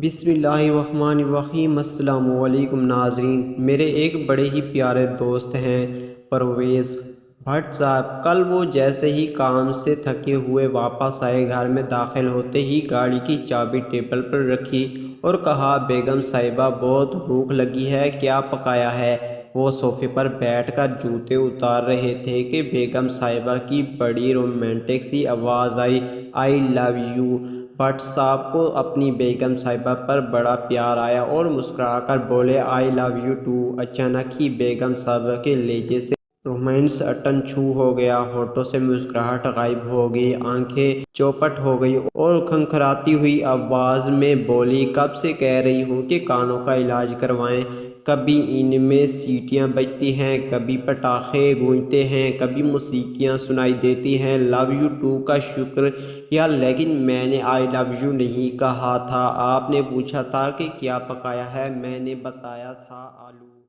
بسم اللہ الرحمن الرحیم۔ السلام علیکم ناظرین، میرے ایک بڑے ہی پیارے دوست ہیں پرویز بھٹ صاحب۔ کل وہ جیسے ہی کام سے تھکے ہوئے واپس آئے، گھر میں داخل ہوتے ہی گاڑی کی چابی ٹیبل پر رکھی اور کہا، بیگم صاحبہ بہت بھوک لگی ہے، کیا پکایا ہے؟ وہ صوفے پر بیٹھ کر جوتے اتار رہے تھے کہ بیگم صاحبہ کی بڑی رومانٹک سی آواز آئی، آئی لو یو۔ بھٹ صاحب کو اپنی بیگم صاحبہ پر بڑا پیار آیا اور مسکرا کر بولے، آئی لو یو ٹو۔ اچانک ہی بیگم صاحبہ کے لہجے سے رومانس اٹن چھو ہو گیا، ہونٹوں سے مسکراہٹ غائب ہو گئی، آنکھیں چوپٹ ہو گئی اور کھنکھراتی ہوئی آواز میں بولی، کب سے کہہ رہی ہوں کہ کانوں کا علاج کروائیں۔ کبھی ان میں سیٹیاں بجتی ہیں، کبھی پٹاخے گونجتے ہیں، کبھی موسیقیاں سنائی دیتی ہیں۔ لو یو ٹو کا شکریہ، لیکن میں نے آئی لو یو نہیں کہا تھا۔ آپ نے پوچھا تھا کہ کیا پکایا ہے، میں نے بتایا تھا آلو۔